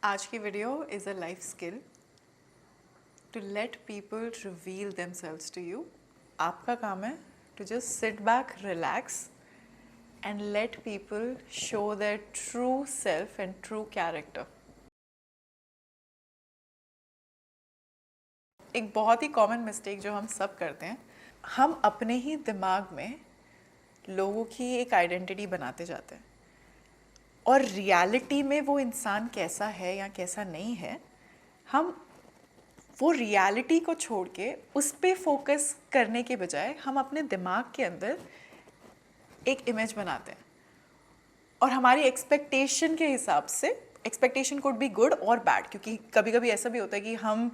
आज की video is a life skill to let people reveal themselves to you. आपका काम है to just sit back, relax and let people show their true self and true character. एक बहुत ही common mistake जो हम सब करते हैं, हम अपने ही दिमाग में लोगों की एक आइडेंटिटी बनाते जाते हैं और रियलिटी में वो इंसान कैसा है या कैसा नहीं है, हम वो रियलिटी को छोड़ के उस पर फोकस करने के बजाय हम अपने दिमाग के अंदर एक इमेज बनाते हैं और हमारी एक्सपेक्टेशन के हिसाब से, एक्सपेक्टेशन कुड बी गुड और बैड, क्योंकि कभी कभी ऐसा भी होता है कि हम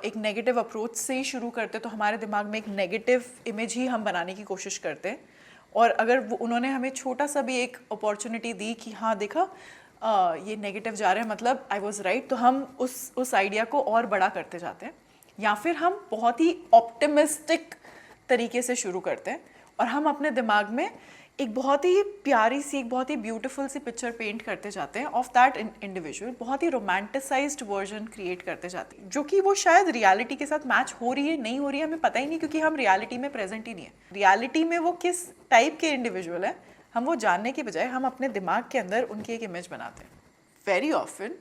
एक नेगेटिव अप्रोच से ही शुरू करते हैं तो हमारे दिमाग में एक नेगेटिव इमेज ही हम बनाने की कोशिश करते हैं। और अगर उन्होंने हमें छोटा सा भी एक अपॉर्चुनिटी दी कि हाँ देखा ये नेगेटिव जा रहा है, मतलब आई वॉज राइट, तो हम उस आइडिया को और बड़ा करते जाते हैं। या फिर हम बहुत ही ऑप्टिमिस्टिक तरीके से शुरू करते हैं और हम अपने दिमाग में एक बहुत ही प्यारी सी, एक बहुत ही ब्यूटीफुल सी पिक्चर पेंट करते जाते हैं ऑफ दैट इंडिविजुअल। बहुत ही रोमांटिसाइज्ड वर्जन क्रिएट करते जाते हैं जो कि वो शायद रियलिटी के साथ मैच हो रही है, नहीं हो रही है, हमें पता ही नहीं, क्योंकि हम रियलिटी में प्रेजेंट ही नहीं है। रियलिटी में वो किस टाइप के इंडिविजुअल है हम वो जानने के बजाय हम अपने दिमाग के अंदर उनकी एक इमेज बनाते हैं। वेरी ऑफन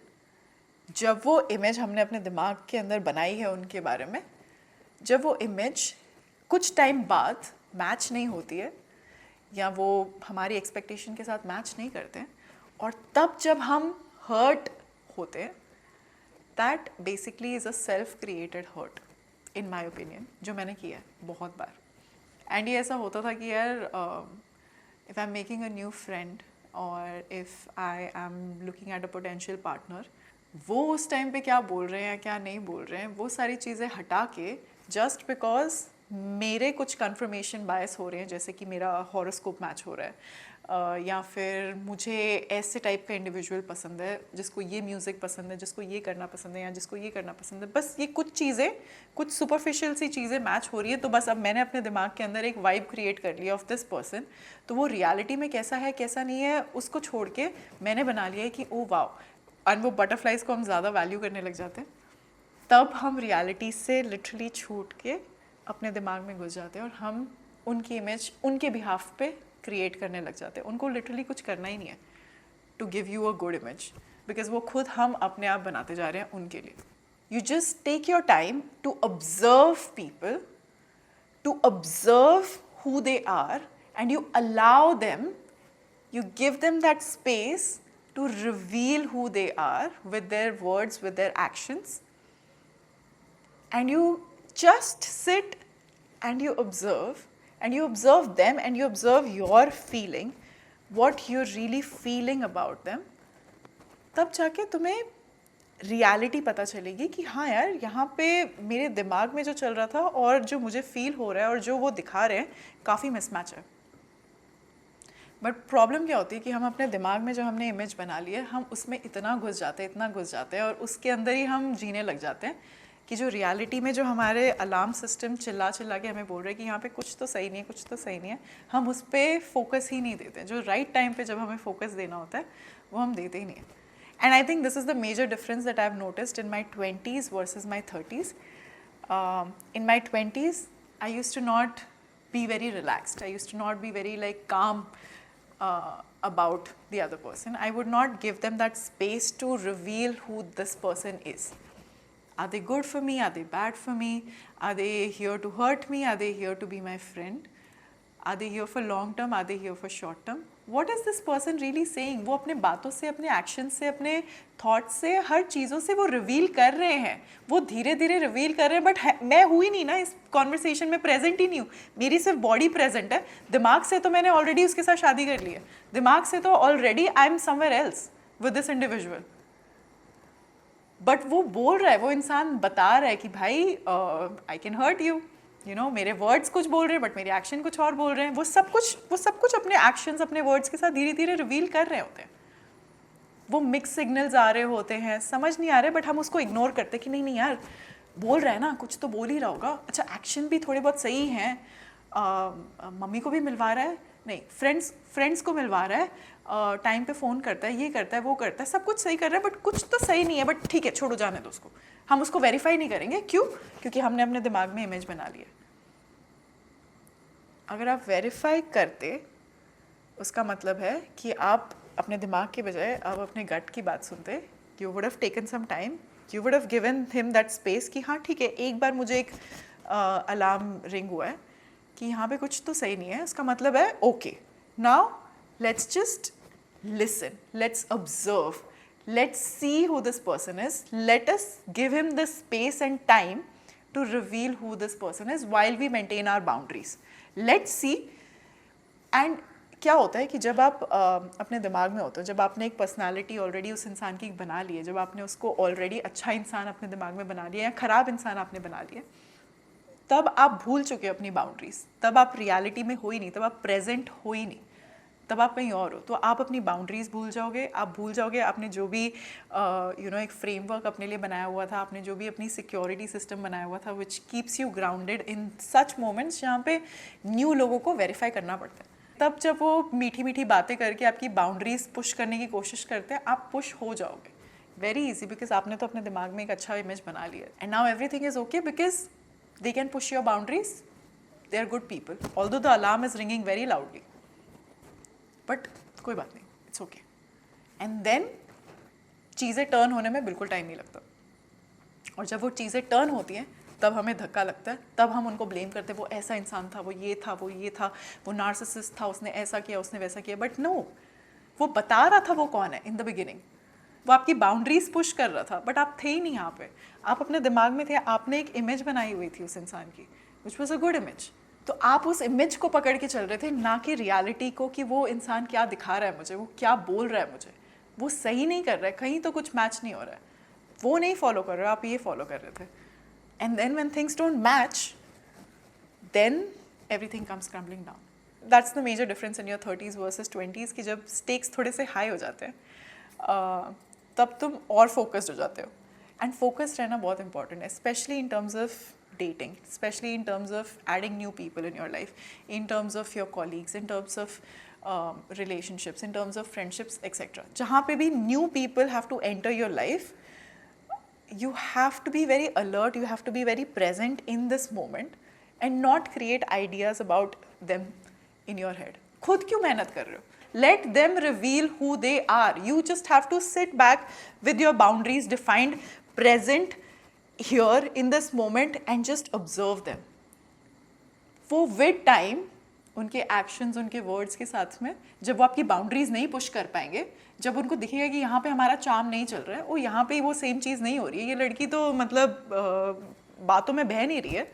जब वो इमेज हमने अपने दिमाग के अंदर बनाई है उनके बारे में, जब वो इमेज कुछ टाइम बाद मैच नहीं होती है या वो हमारी एक्सपेक्टेशन के साथ मैच नहीं करते हैं, और तब जब हम हर्ट होते हैं, that basically is a self created hurt in my opinion, जो मैंने किया है बहुत बार। एंड ये ऐसा होता था कि यार if I am making a new friend और if I am looking at a potential partner, वो उस टाइम पे क्या बोल रहे हैं क्या नहीं बोल रहे हैं, वो सारी चीज़ें हटा के जस्ट बिकॉज मेरे कुछ कन्फर्मेशन बायस हो रहे हैं, जैसे कि मेरा हॉरोस्कोप मैच हो रहा है या फिर मुझे ऐसे टाइप का इंडिविजुअल पसंद है जिसको ये म्यूज़िक पसंद है, जिसको ये करना पसंद है या जिसको ये करना पसंद है, बस ये कुछ चीज़ें, कुछ सुपरफिशियल सी चीज़ें मैच हो रही है, तो बस अब मैंने अपने दिमाग के अंदर एक वाइब क्रिएट कर लिया ऑफ दिस पर्सन। तो वो रियलिटी में कैसा है कैसा नहीं है उसको छोड़ के मैंने बना लिया है कि ओ वाओ, और वो बटरफ्लाइज को हम ज़्यादा वैल्यू करने लग जाते हैं। तब हम रियलिटी से लिटरली छूट के अपने दिमाग में घुस जाते हैं और हम उनकी इमेज उनके बिहाफ पे क्रिएट करने लग जाते हैं। उनको लिटरली कुछ करना ही नहीं है to give you a good image, because वो खुद हम अपने आप बनाते जा रहे हैं उनके लिए। You just take your time to observe people, to observe who they are, and you allow them, you give them that space to reveal who they are with their words, with their actions, and you just sit and you observe them and you observe your feeling, what you're really feeling about them. तब जाके तुम्हें reality पता चलेगी कि हाँ यार, यहाँ पे मेरे दिमाग में जो चल रहा था और जो मुझे फील हो रहा है और जो वो दिखा रहे हैं काफ़ी मिसमैच है। बट प्रॉब्लम क्या होती है कि हम अपने दिमाग में जो हमने इमेज बना ली है, हम उसमें इतना घुस जाते हैं और उसके अंदर ही हम जीने लग जाते हैं कि जो रियलिटी में जो हमारे अलार्म सिस्टम चिल्ला के हमें बोल रहे हैं कि यहाँ पे कुछ तो सही नहीं है, कुछ तो सही नहीं है, हम उस पर फोकस ही नहीं देते। जो राइट टाइम पे जब हमें फोकस देना होता है वो हम देते ही नहीं है। And I think this is the major difference that I've noticed in my 20s versus my 30s. In my 20s, I used to not be very relaxed. I used to not be very like calm about the other person. I would not give them that space to reveal who this person is. Are they good for me? Are they bad for me? Are they here to hurt me? Are they here to be my friend? Are they here for long term? Are they here for short term? What is this person really saying? वो अपने बातों से, अपने action से, अपने thoughts से, हर चीज़ों से वो रिवील कर रहे हैं, वो धीरे धीरे रिवील कर रहे हैं। बट मैं हुई नहीं ना इस कॉन्वर्सेशन में, प्रेजेंट ही नहीं हूँ। मेरी सिर्फ बॉडी प्रेजेंट है, दिमाग से तो मैंने ऑलरेडी उसके साथ शादी कर ली है, दिमाग से तो already I am somewhere else with this individual. But वो बोल रहा है, वो इंसान बता रहा है कि भाई I can hurt you, you know, मेरे वर्ड्स कुछ बोल रहे हैं बट मेरे एक्शन कुछ और बोल रहे हैं। वो सब कुछ अपने एक्शंस, अपने वर्ड्स के साथ धीरे धीरे रिवील कर रहे होते हैं। वो मिक्स सिग्नल्स आ रहे होते हैं, समझ नहीं आ रहे, बट हम उसको इग्नोर करते कि नहीं यार बोल रहा है ना, कुछ तो बोल ही रहा होगा, अच्छा एक्शन भी थोड़े बहुत सही हैं, मम्मी को भी मिलवा रहा है, नहीं, फ्रेंड्स को मिलवा रहा है, टाइम पे फ़ोन करता है, ये करता है, वो करता है, सब कुछ सही कर रहा है, बट कुछ तो सही नहीं है, बट ठीक है छोड़ो, जाने दो उसको। हम उसको वेरीफाई नहीं करेंगे, क्यों? क्योंकि हमने अपने दिमाग में इमेज बना लिया। अगर आप वेरीफाई करते, उसका मतलब है कि आप अपने दिमाग के बजाय आप अपने गट की बात सुनते। You would have taken some time, you would have given him that space कि हाँ ठीक है, एक बार मुझे एक अलार्म रिंग हुआ है कि यहाँ पे कुछ तो सही नहीं है, उसका मतलब है okay, now let's just listen, let's observe, let's see who this person is, let us give him the space and time to reveal who this person is while we maintain our boundaries. Let's see. And क्या होता है कि जब आप अपने दिमाग में होते हो, जब आपने एक पर्सनालिटी ऑलरेडी उस इंसान की बना ली है, जब आपने उसको ऑलरेडी अच्छा इंसान अपने दिमाग में बना लिया या ख़राब इंसान आपने बना लिया, तब आप भूल चुके हो अपनी बाउंड्रीज, तब आप रियलिटी में हो ही नहीं, तब आप प्रेजेंट हो ही नहीं, तब आप कहीं और हो। तो आप अपनी बाउंड्रीज भूल जाओगे, आप भूल जाओगे आपने जो भी एक फ्रेमवर्क अपने लिए बनाया हुआ था, आपने जो भी अपनी सिक्योरिटी सिस्टम बनाया हुआ था, which keeps you grounded in such moments जहाँ पे न्यू लोगों को वेरीफाई करना पड़ता है। तब जब वो मीठी मीठी बातें करके आपकी बाउंड्रीज पुश करने की कोशिश करते हैं, आप पुश हो जाओगे वेरी इजी, बिकॉज आपने तो अपने दिमाग में एक अच्छा इमेज बना लिया। And now everything is okay because they can push your boundaries, they are good people, although the alarm is ringing very loudly, but कोई बात नहीं, इट्स ओके। एंड देन चीज़ें टर्न होने में बिल्कुल टाइम नहीं लगता, और जब वो चीज़ें टर्न होती हैं तब हमें धक्का लगता है, तब हम उनको ब्लेम करते हैं, वो ऐसा इंसान था, वो ये था, वो ये था, वो नार्सिसिस्ट था, उसने ऐसा किया, उसने वैसा किया। बट नो, वो बता रहा था वो कौन है इन द बिगिनिंग, वो आपकी बाउंड्रीज पुश कर रहा था, बट आप थे ही नहीं यहाँ पे, आप अपने दिमाग में थे, आपने एक इमेज बनाई हुई थी उस इंसान की, which was a good image. तो आप उस इमेज को पकड़ के चल रहे थे, ना कि रियलिटी को, कि वो इंसान क्या दिखा रहा है मुझे, वो क्या बोल रहा है मुझे, वो सही नहीं कर रहा है, कहीं तो कुछ मैच नहीं हो रहा है, वो नहीं फॉलो कर रहे हो, आप ये फॉलो कर रहे थे। And then when things don't match, then everything comes crumbling down. That's the major difference in your 30s versus 20s, कि जब स्टेक्स थोड़े से हाई हो जाते हैं तब तुम और फोकस्ड हो जाते हो। एंड फोकस्ड रहना बहुत इंपॉर्टेंट है, specially in terms of dating, especially in terms of adding new people in your life, in terms of your colleagues, in terms of relationships, in terms of friendships, etc. जहाँ पे भी new people have to enter your life, you have to be very alert, you have to be very present in this moment and not create ideas about them in your head. खुद क्यों मेहनत कर रहे हो? Let them reveal who they are. You just have to sit back with your boundaries defined, present here in this moment and just observe them. वो with time, उनके actions, उनके words के साथ में, जब वो आपकी boundaries नहीं push कर पाएंगे, जब उनको दिखेगा कि यहाँ पे हमारा charm नहीं चल रहा है, वो यहाँ पे वो same चीज़ नहीं हो रही है, ये लड़की तो मतलब बातों में बह नहीं रही है,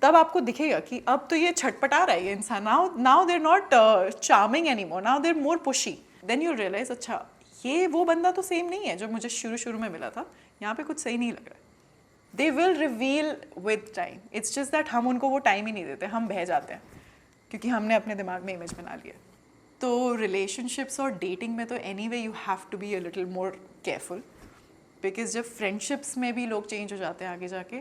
तब आपको दिखेगा कि अब तो ये छटपटा रहा है ये इंसान, now they're not charming anymore, now they're more pushy. Then you realize, अच्छा ये वो बंदा तो सेम नहीं है जो मुझे शुरू में मिला था, यहाँ पे कुछ सही नहीं लग रहा है। They will reveal with time. It's just that हम उनको वो टाइम ही नहीं देते, हम बह जाते हैं क्योंकि हमने अपने दिमाग में इमेज बना लिया। तो रिलेशनशिप्स और डेटिंग में तो anyway you have to be a little more careful, because जब फ्रेंडशिप्स में भी लोग चेंज हो जाते हैं आगे जाके,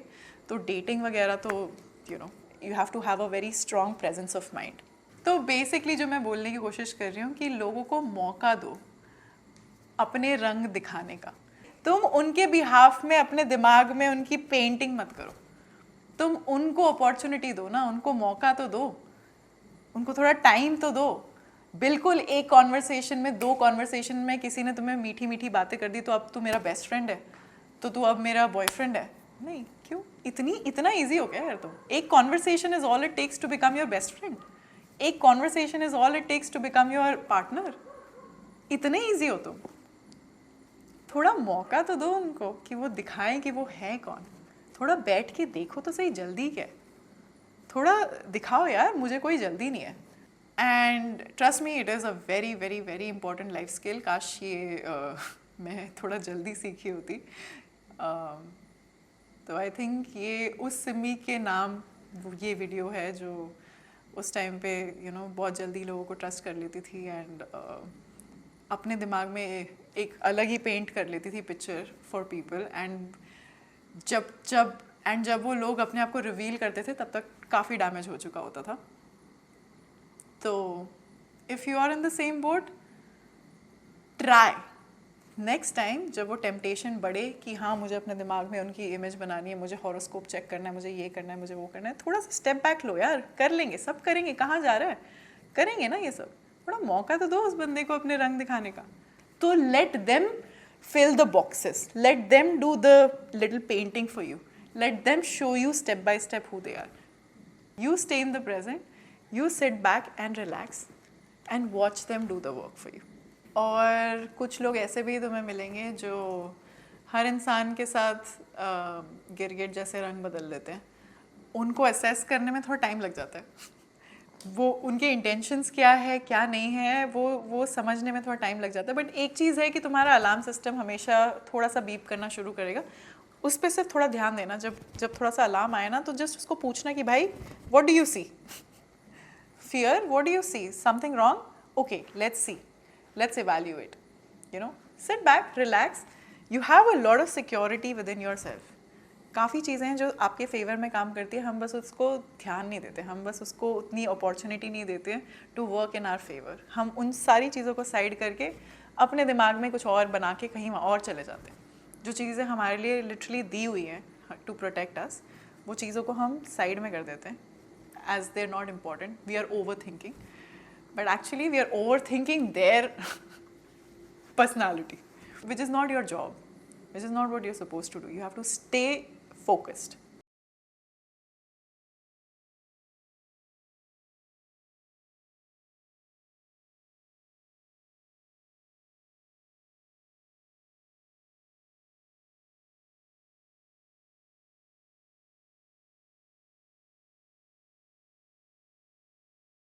तो डेटिंग वगैरह तो you have to have a very strong presence of mind. तो बेसिकली जो मैं बोलने की कोशिश कर रही हूँ कि लोगों को मौका दो अपने रंग दिखाने का। तुम उनके बिहाफ में अपने दिमाग में उनकी पेंटिंग मत करो, तुम उनको अपॉर्चुनिटी दो ना, उनको मौका तो दो, उनको थोड़ा टाइम तो दो। बिल्कुल एक कॉन्वर्सेशन में, 2 कॉन्वर्सेशन में किसी ने तुम्हें मीठी मीठी बातें कर दी तो अब तू मेरा बेस्ट फ्रेंड है, तो तू अब मेरा बॉयफ्रेंड है? नहीं, क्यों? इतना ईजी हो गया यार तुम? एक conversation is all it takes to become your best friend, एक conversation is all it takes to become your partner. इतने ईजी हो तुम? थोड़ा मौका तो दो उनको कि वो दिखाएं कि वो है कौन। थोड़ा बैठ के देखो तो सही, जल्दी क्या है? थोड़ा दिखाओ यार, मुझे कोई जल्दी नहीं है। And trust me, it is a very very very important life skill. काश ये मैं थोड़ा जल्दी सीखी होती। तो आई थिंक ये उस सिमी के नाम ये वीडियो है जो उस टाइम पे बहुत जल्दी लोगों को ट्रस्ट कर लेती थी एंड अपने दिमाग में एक अलग ही पेंट कर लेती थी पिक्चर फॉर पीपल। एंड जब वो लोग अपने आप को रिवील करते थे तब तक काफ़ी डैमेज हो चुका होता था। तो if you are in the same boat, try next time जब वो टेम्पटेशन बढ़े कि हाँ मुझे अपने दिमाग में उनकी इमेज बनानी है, मुझे हॉरोस्कोप चेक करना है, मुझे ये करना है, मुझे वो करना है, थोड़ा सा स्टेप बैक लो यार, कर लेंगे, सब करेंगे, कहाँ जा रहा है, करेंगे ना ये सब, थोड़ा मौका तो दो उस बंदे को अपने रंग दिखाने का. तो let them fill the boxes, let them do the little painting for you, let them show you step by step who they are. You stay in the present, you sit back and relax and watch them do the work for you. और कुछ लोग ऐसे भी तुम्हें मिलेंगे जो हर इंसान के साथ गिरगिट जैसे रंग बदल देते हैं. उनको असेस करने में थोड़ा टाइम लग जाता है, वो उनके इंटेंशंस क्या है क्या नहीं है वो समझने में थोड़ा टाइम लग जाता है. बट एक चीज़ है कि तुम्हारा अलार्म सिस्टम हमेशा थोड़ा सा बीप करना शुरू करेगा, उस पर सिर्फ थोड़ा ध्यान देना. जब थोड़ा सा अलार्म आए ना तो जस्ट उसको पूछना कि भाई what do you see, fear, what do you see, something wrong, okay let's see, let's evaluate, you know, sit back, relax, you have a lot of security within yourself. काफ़ी चीज़ें हैं जो आपके favour में काम करती है, हम बस उसको ध्यान नहीं देते, हम बस उसको उतनी अपॉर्चुनिटी नहीं देते to work in our favour. हम उन सारी चीज़ों को साइड करके अपने दिमाग में कुछ और बना के कहीं और चले जाते हैं. जो चीज़ें हमारे लिए लिटरली दी हुई हैं टू प्रोटेक्ट अस, वो चीज़ों को हम साइड में कर देते हैं as they are not important. We are overthinking, but actually we are overthinking their personality, which is not your job, which is not what you're supposed to do. You have to stay focused.